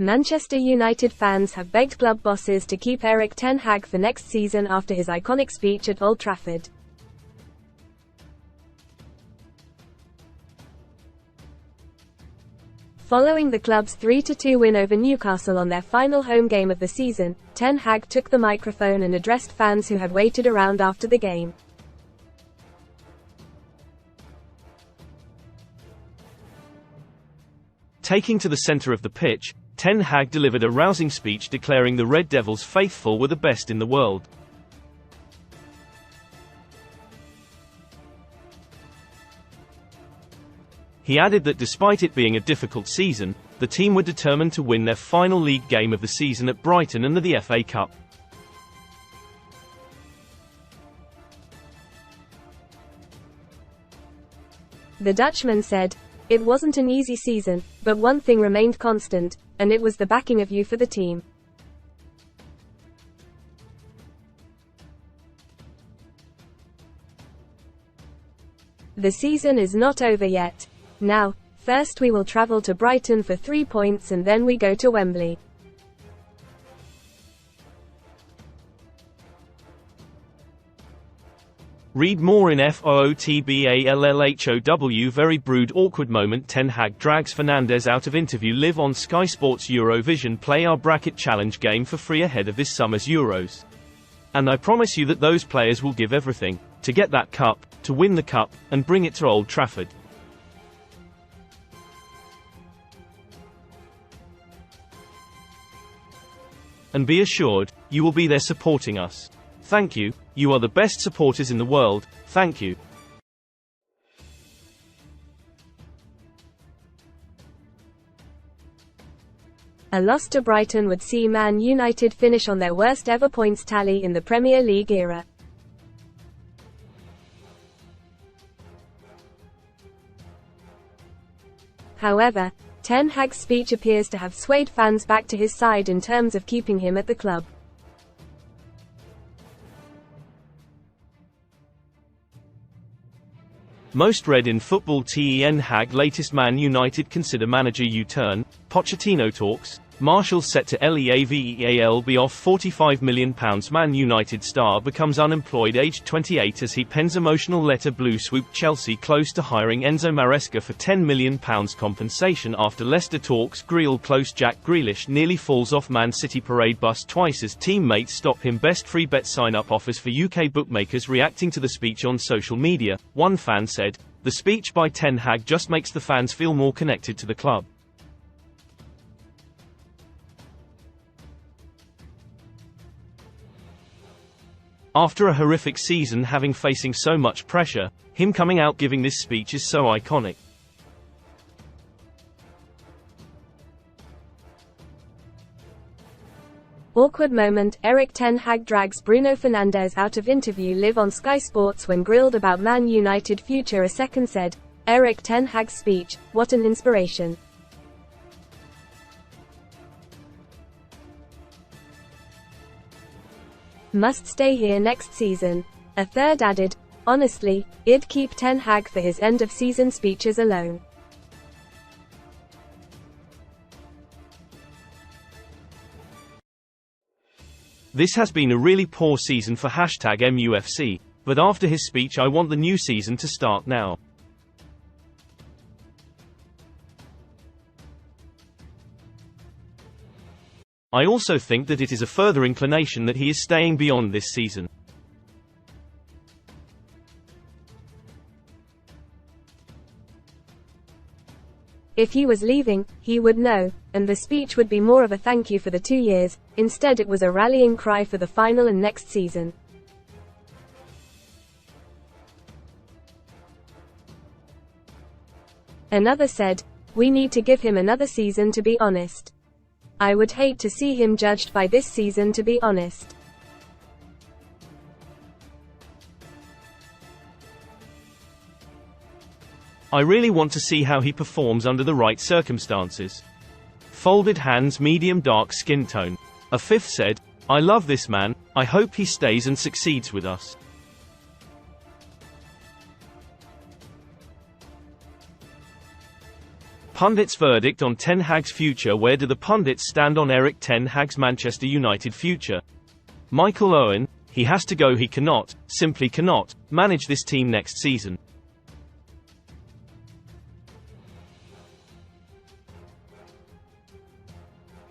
Manchester United fans have begged club bosses to keep Erik Ten Hag for next season after his iconic speech at Old Trafford. Following the club's 3-2 win over Newcastle on their final home game of the season, Ten Hag took the microphone and addressed fans who had waited around after the game. Taking to the centre of the pitch, Ten Hag delivered a rousing speech declaring the Red Devils' faithful were the best in the world. He added that despite it being a difficult season, the team were determined to win their final league game of the season at Brighton and the FA Cup. The Dutchman said, "It wasn't an easy season, but one thing remained constant, and it was the backing of you for the team. The season is not over yet. Now, first we will travel to Brighton for 3 points and then we go to Wembley." Read more in FOOTBALLHOW. Very brood awkward moment. Ten Hag drags Fernandes out of interview. Live on Sky Sports. Eurovision. Play our bracket challenge game for free ahead of this summer's Euros. And I promise you that those players will give everything to get that cup, to win the cup, and bring it to Old Trafford. And be assured, you will be there supporting us. Thank you, you are the best supporters in the world, thank you. A loss to Brighton would see Man United finish on their worst ever points tally in the Premier League era. However, Ten Hag's speech appears to have swayed fans back to his side in terms of keeping him at the club. Most read in football. Ten Hag latest Man United consider manager U-turn, Pochettino talks, Marshall set to leave off £45 million. Man United star becomes unemployed aged 28 as he pens emotional letter. Blue swoop. Chelsea close to hiring Enzo Maresca for £10 million compensation after Leicester talks. Greal close. Jack Grealish nearly falls off Man City parade bus twice as teammates stop him. Best free bet sign-up offers for UK bookmakers. Reacting to the speech on social media, one fan said, "The speech by Ten Hag just makes the fans feel more connected to the club." After a horrific season, having facing so much pressure, him coming out giving this speech is so iconic. Awkward moment. Erik Ten Hag drags Bruno Fernandes out of interview. Live on Sky Sports. When grilled about Man United future, a second said, "Erik Ten Hag's speech, what an inspiration. Must stay here next season." A third added, "Honestly, I'd keep Ten Hag for his end-of-season speeches alone." This has been a really poor season for #MUFC, but after his speech I want the new season to start now. I also think that it is a further inclination that he is staying beyond this season. If he was leaving, he would know, and the speech would be more of a thank you for the 2 years. Instead it was a rallying cry for the final and next season. Another said, "We need to give him another season, to be honest. I would hate to see him judged by this season, to be honest." I really want to see how he performs under the right circumstances. Folded hands. Medium dark skin tone. A fifth said, "I love this man, I hope he stays and succeeds with us." Pundits' verdict on Ten Hag's future. Where do the pundits stand on Erik Ten Hag's Manchester United future? Michael Owen: he has to go. He cannot, simply cannot, manage this team next season.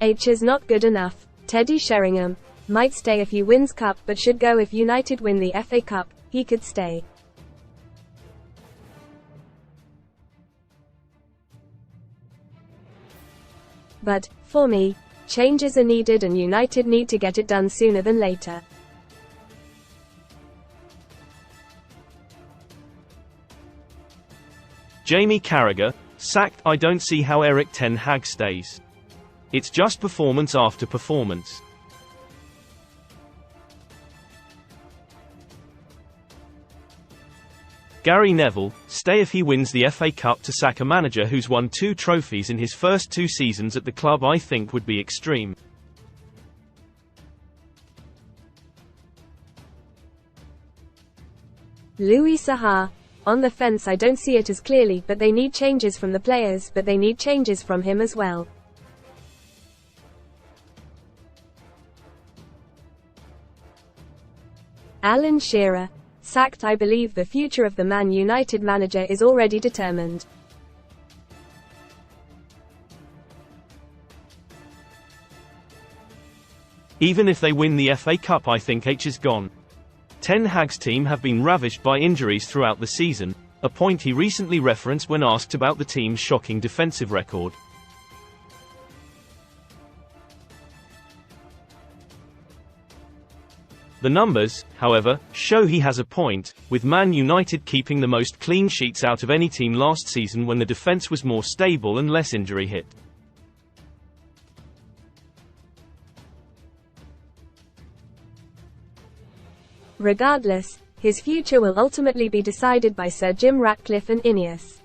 H is not good enough. Teddy Sheringham might stay if he wins Cup, but should go if United win the FA Cup. He could stay. But, for me, changes are needed and United need to get it done sooner than later. Jamie Carragher: sacked. I don't see how Erik Ten Hag stays. It's just performance after performance. Gary Neville: stay if he wins the FA Cup. To sack a manager who's won 2 trophies in his first 2 seasons at the club, I think, would be extreme. Louis Saha: on the fence. I don't see it as clearly, but they need changes from the players, but they need changes from him as well. Alan Shearer: sacked. I believe the future of the Man United manager is already determined. Even if they win the FA Cup, I think H is gone. Ten Hag's team have been ravished by injuries throughout the season, a point he recently referenced when asked about the team's shocking defensive record. The numbers, however, show he has a point, with Man United keeping the most clean sheets out of any team last season when the defense was more stable and less injury hit. Regardless, his future will ultimately be decided by Sir Jim Ratcliffe and Ineos.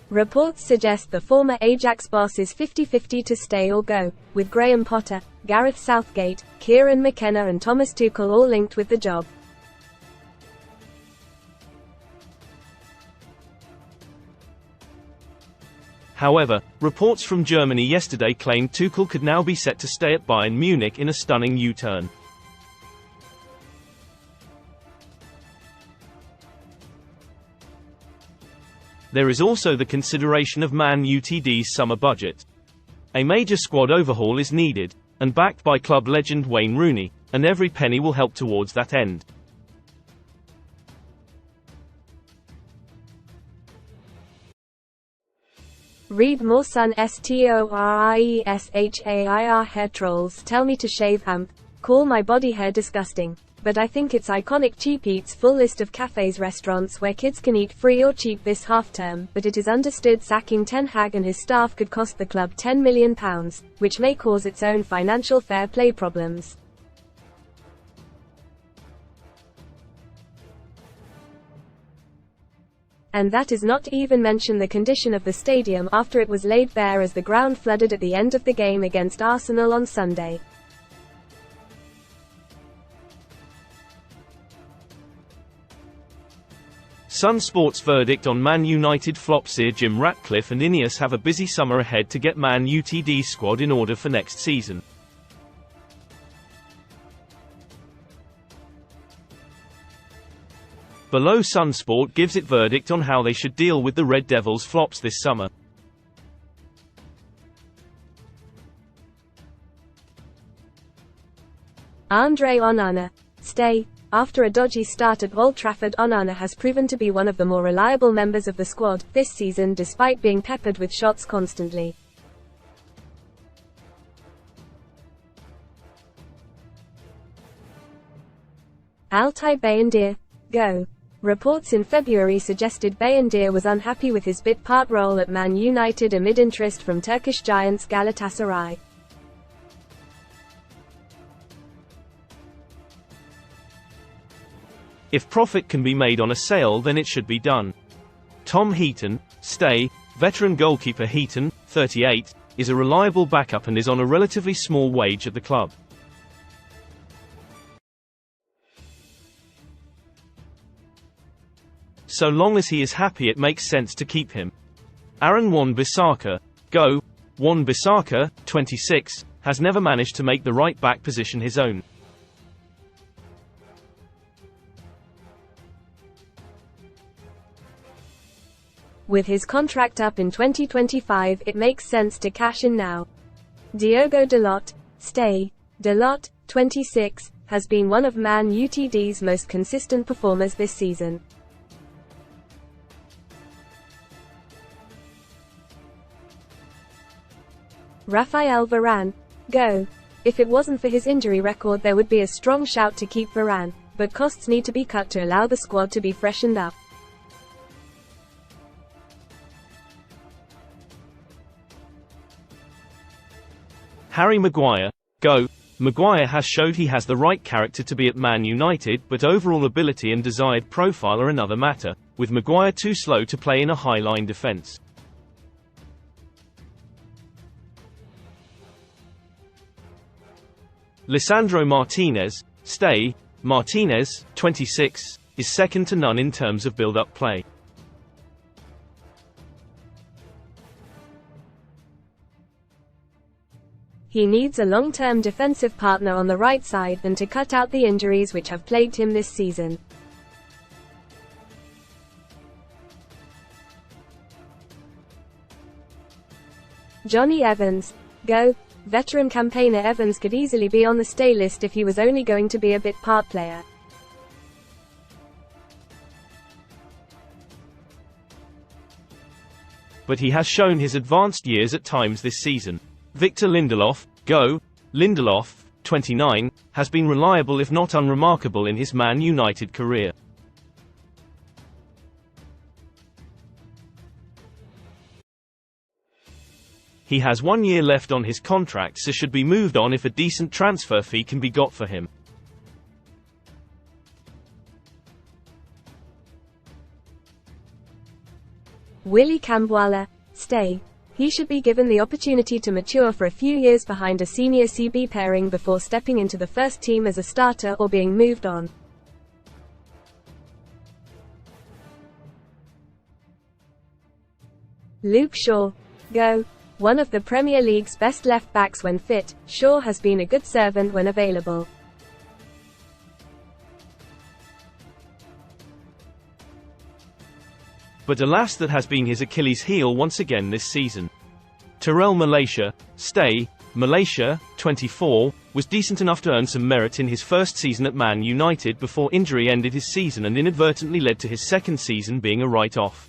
Reports suggest the former Ajax boss is 50-50 to stay or go, with Graham Potter, Gareth Southgate, Kieran McKenna and Thomas Tuchel all linked with the job. However, reports from Germany yesterday claimed Tuchel could now be set to stay at Bayern Munich in a stunning U-turn. There is also the consideration of Man Utd's summer budget. A major squad overhaul is needed, and backed by club legend Wayne Rooney, and every penny will help towards that end. Read more. Sun STORIESHAIR hair trolls tell me to shave call my body hair disgusting. But I think it's iconic. Cheap Eats full list of cafes, restaurants where kids can eat free or cheap this half-term, but it is understood sacking Ten Hag and his staff could cost the club £10 million, which may cause its own financial fair play problems. And that is not to even mention the condition of the stadium after it was laid bare as the ground flooded at the end of the game against Arsenal on Sunday. Sun Sports verdict on Man United flop. Sir Jim Ratcliffe and Ineos have a busy summer ahead to get Man Utd's squad in order for next season. Below, Sun Sport gives it verdict on how they should deal with the Red Devils' flops this summer. Andre Onana: stay. After a dodgy start at Old Trafford, Onana has proven to be one of the more reliable members of the squad this season despite being peppered with shots constantly. Altay Bayındır: go. Reports in February suggested Bayındır was unhappy with his bit-part role at Man United amid interest from Turkish giants Galatasaray. If profit can be made on a sale, then it should be done. Tom Heaton: stay. Veteran goalkeeper Heaton, 38, is a reliable backup and is on a relatively small wage at the club. So long as he is happy, it makes sense to keep him. Aaron Wan-Bissaka, go. Wan-Bissaka, 26, has never managed to make the right-back position his own. With his contract up in 2025, it makes sense to cash in now. Diogo Dalot, stay. Dalot, 26, has been one of Man Utd's most consistent performers this season. Raphael Varane, go. If it wasn't for his injury record, there would be a strong shout to keep Varane, but costs need to be cut to allow the squad to be freshened up. Harry Maguire, go. Maguire has showed he has the right character to be at Man United, but overall ability and desired profile are another matter, with Maguire too slow to play in a high-line defence. Lisandro Martinez, stay. Martinez, 26, is second to none in terms of build-up play. He needs a long-term defensive partner on the right side and to cut out the injuries which have plagued him this season. Johnny Evans, go. Veteran campaigner Evans could easily be on the stay list if he was only going to be a bit part player. But he has shown his advanced years at times this season. Victor Lindelof, go. Lindelof, 29, has been reliable if not unremarkable in his Man United career. He has 1 year left on his contract, so should be moved on if a decent transfer fee can be got for him. Willy Kambwala, stay. He should be given the opportunity to mature for a few years behind a senior CB pairing before stepping into the first team as a starter or being moved on. Luke Shaw, go. One of the Premier League's best left-backs when fit, Shaw has been a good servant when available. But alas, that has been his Achilles heel once again this season. Terrell Malaysia, stay. Malaysia, 24, was decent enough to earn some merit in his first season at Man United before injury ended his season and inadvertently led to his second season being a write-off.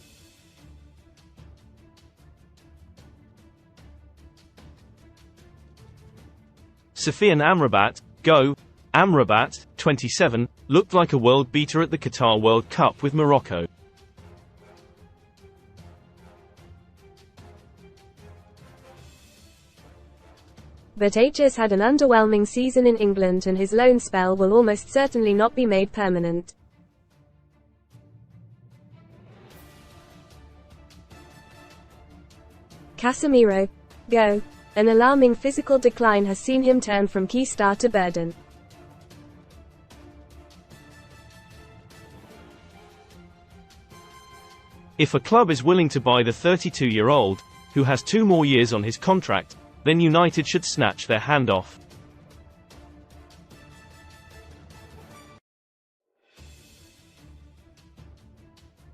Sofiane Amrabat, go. Amrabat, 27, looked like a world beater at the Qatar World Cup with Morocco. But H has had an underwhelming season in England and his loan spell will almost certainly not be made permanent. Casemiro, go. An alarming physical decline has seen him turn from key star to burden. If a club is willing to buy the 32-year-old, who has 2 more years on his contract, then United should snatch their hand off.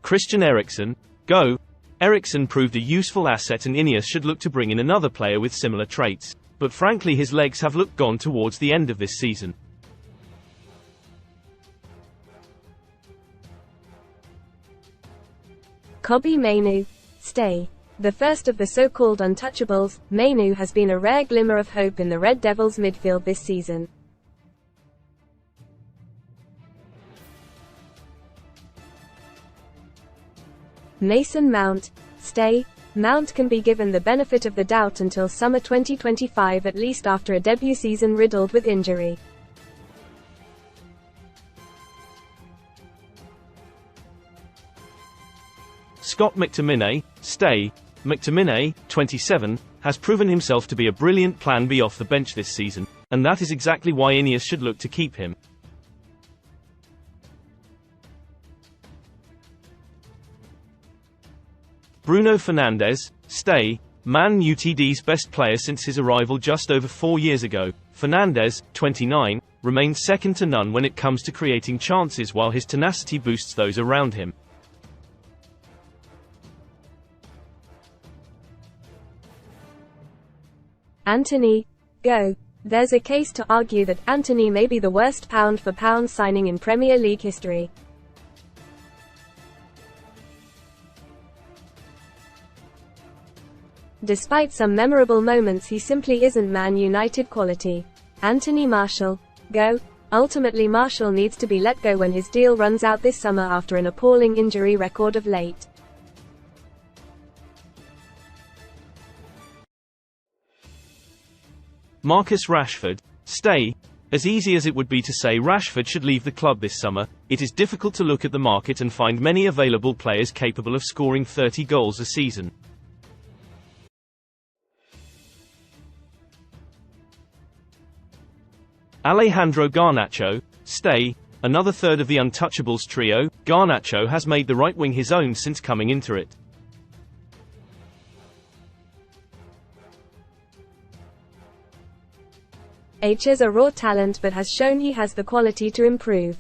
Christian Eriksen, go. Eriksen proved a useful asset and Ineos should look to bring in another player with similar traits, but frankly his legs have looked gone towards the end of this season. Kobbie Mainoo, stay. The first of the so-called untouchables, Mainoo has been a rare glimmer of hope in the Red Devils midfield this season. Mason Mount, stay. Mount can be given the benefit of the doubt until summer 2025 at least after a debut season riddled with injury. Scott McTominay, stay. McTominay, 27, has proven himself to be a brilliant plan B off the bench this season, and that is exactly why Ineos should look to keep him. Bruno Fernandes, stay. Man Utd's best player since his arrival just over 4 years ago, Fernandes, 29, remains second to none when it comes to creating chances, while his tenacity boosts those around him. Antony, go. There's a case to argue that Antony may be the worst pound-for-pound signing in Premier League history. Despite some memorable moments, he simply isn't Man United quality. Anthony Martial, go. Ultimately, Martial needs to be let go when his deal runs out this summer after an appalling injury record of late. Marcus Rashford, stay. As easy as it would be to say Rashford should leave the club this summer, it is difficult to look at the market and find many available players capable of scoring 30 goals a season. Alejandro Garnacho, stay. Another third of the Untouchables trio, Garnacho has made the right wing his own since coming into it. H is a raw talent but has shown he has the quality to improve.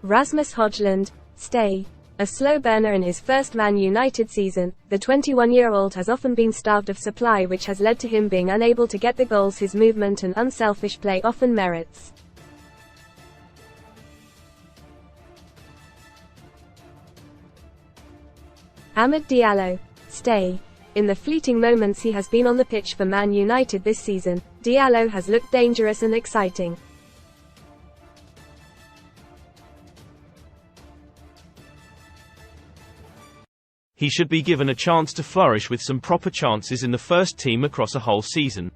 Rasmus Højlund, stay. A slow burner in his first Man United season, the 21-year-old has often been starved of supply, which has led to him being unable to get the goals his movement and unselfish play often merits. Amad Diallo, stay. In the fleeting moments he has been on the pitch for Man United this season, Diallo has looked dangerous and exciting. He should be given a chance to flourish with some proper chances in the first team across a whole season.